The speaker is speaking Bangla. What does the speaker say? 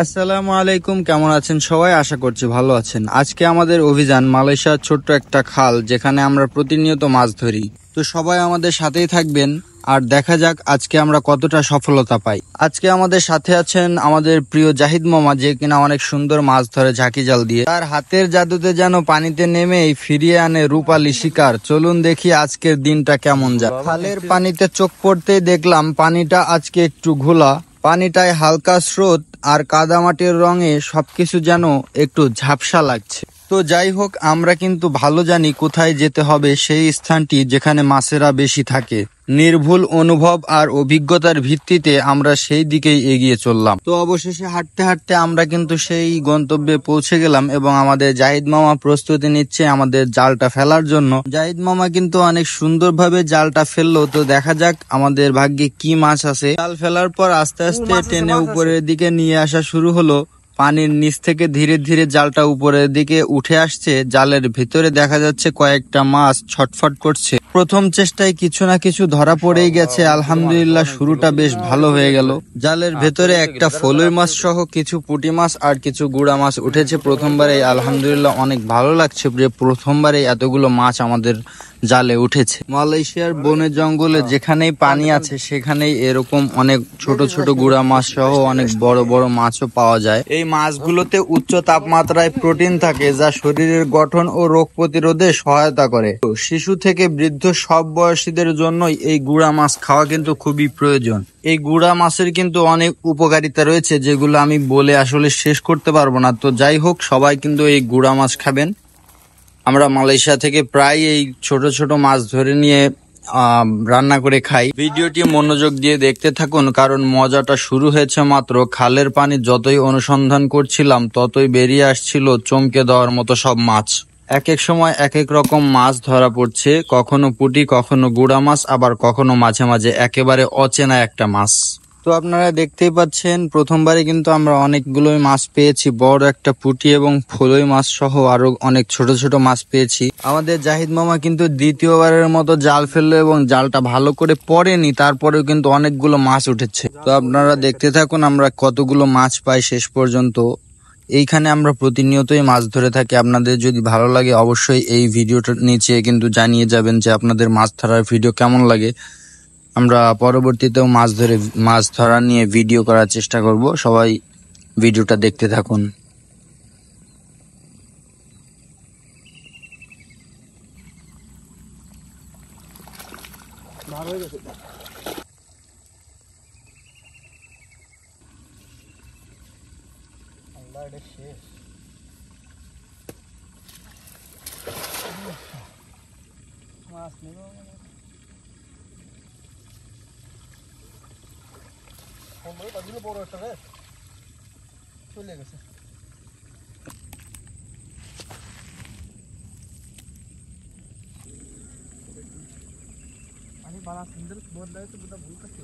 আসসালামু আলাইকুম, কেমন আছেন সবাই? আশা করছি ভালো আছেন। আজকে আমাদের অভিযান মালয়েশিয়ার ছোট্ট একটা খাল, যেখানে আমরা প্রতিনিয়ত মাছ ধরি। তো সবাই আমাদের সাথেই থাকবেন আর দেখা যাক আজকে আমরা কতটা সফলতা পাই। আজকে আমাদের সাথে আছেন আমাদের প্রিয় জাহিদ মামা, যে কিনা অনেক সুন্দর মাছ ধরে ঝাঁকি জাল দিয়ে। তার হাতের জাদুতে যেন পানিতে নেমেই ফিরিয়ে আনে রূপালী শিকার। চলুন দেখি আজকের দিনটা কেমন যায়। খালের পানিতে চোখ পড়তেই দেখলাম পানিটা আজকে একটু ঘোলা, পানিটায় হালকা স্রোত আর কাদামাটির রঙে সবকিছু যেন একটু ঝাপসা লাগছে। তো যাই হোক, আমরা কিন্তু ভালো জানি কোথায় যেতে হবে, সেই স্থানটি যেখানে মাছেরা বেশি থাকে। নির্ভুল অনুভব আর অভিজ্ঞতার ভিত্তিতে আমরা সেই দিকেই এগিয়ে চললাম। তো অবশেষে হাঁটতে হাঁটতে আমরা কিন্তু সেই গন্তব্যে পৌঁছে গেলাম এবং আমাদের জাহিদ মামা প্রস্তুতি নিচ্ছে আমাদের জালটা ফেলার জন্য। জাহিদ মামা কিন্তু অনেক সুন্দরভাবে জালটা ফেললো। তো দেখা যাক আমাদের ভাগ্যে কি মাছ আছে। জাল ফেলার পর আস্তে আস্তে টেনে উপরের দিকে নিয়ে আসা শুরু হলো। পানির নিচ থেকে ধীরে ধীরে জালটা উপরের দিকে উঠে আসছে। জালের ভিতরে দেখা যাচ্ছে কয়েকটা মাছ ছটফট করছে। প্রথম চেষ্টায় কিছু না কিছু ধরা পড়েই গেছে। আলহামদুলিল্লাহ, শুরুটা বেশ ভালো হয়ে গেল। জালের ভেতরে একটা ফলুই মাছ সহ কিছু পুঁটি মাছ আর কিছু গুড়া মাছ উঠেছে প্রথমবারেই। আলহামদুলিল্লাহ, অনেক ভালো লাগছে যে প্রথমবারেই এতগুলো মাছ আমাদের জালে উঠেছে। মালয়েশিয়ার বনে জঙ্গলে যেখানেই পানি আছে সেখানেই এরকম অনেক ছোট ছোট গুড়া মাছ সহ অনেক বড় বড় মাছও পাওয়া যায়। এই মাছগুলোতে উচ্চ তাপমাত্রায় প্রোটিন থাকে, যা শরীরের গঠন ও রোগ প্রতিরোধে সহায়তা করে। শিশু থেকে বৃদ্ধ সব বয়সীদের জন্যই এই গুড়া মাছ খাওয়া কিন্তু খুবই প্রয়োজন। এই গুড়া মাছের কিন্তু অনেক উপকারিতা রয়েছে, যেগুলো আমি বলে আসলে শেষ করতে পারবো না। তো যাই হোক, সবাই কিন্তু এই গুড়া মাছ খাবেন। আমরা মালয়েশিয়া থেকে প্রায় এই ছোট ছোট মাছ ধরে নিয়ে রান্না করে খাই। ভিডিওটি মনোযোগ দিয়ে দেখতে থাকুন, কারণ মজাটা শুরু হয়েছে মাত্র। খালের পানি যতই অনুসন্ধান করছিলাম ততই বেরিয়ে আসছিল চমকে দেওয়ার মতো সব মাছ। এক এক সময় এক এক রকম মাছ ধরা পড়ছে, কখনো পুঁটি, কখনো গুড়া মাছ, আবার কখনো মাঝে মাঝে একেবারে অচেনা একটা মাছ। তো আপনারা দেখতেই পাচ্ছেন, প্রথমবারে কিন্তু আমরা অনেকগুলোই মাছ পেয়েছি। বড় একটা পুঁটি এবং ফলুই মাছ সহ আরো অনেক ছোট ছোট মাছ পেয়েছি। আমাদের জাহিদ মামা কিন্তু দ্বিতীয়বারের মতো জাল ফেললো এবং জালটা ভালো করে পড়েনি, তারপরেও কিন্তু অনেকগুলো মাছ উঠেছে। তো আপনারা দেখতে থাকুন আমরা কতগুলো মাছ পাই শেষ পর্যন্ত। এইখানে আমরা প্রতিনিয়তই মাছ ধরে থাকি। আপনাদের যদি ভালো লাগে অবশ্যই এই ভিডিওটার নিচে কিন্তু জানিয়ে যাবেন যে আপনাদের মাছ ধরার ভিডিও কেমন লাগে। আমরা পরবর্তীতেও মাছ ধরা নিয়ে ভিডিও করার চেষ্টা করব। সবাই ভিডিওটা দেখতে থাকুন। বড় একটা রে চলে গেছে। আমি বাড়া সুন্দর বদলায় তো বুঝা ভুল করছি।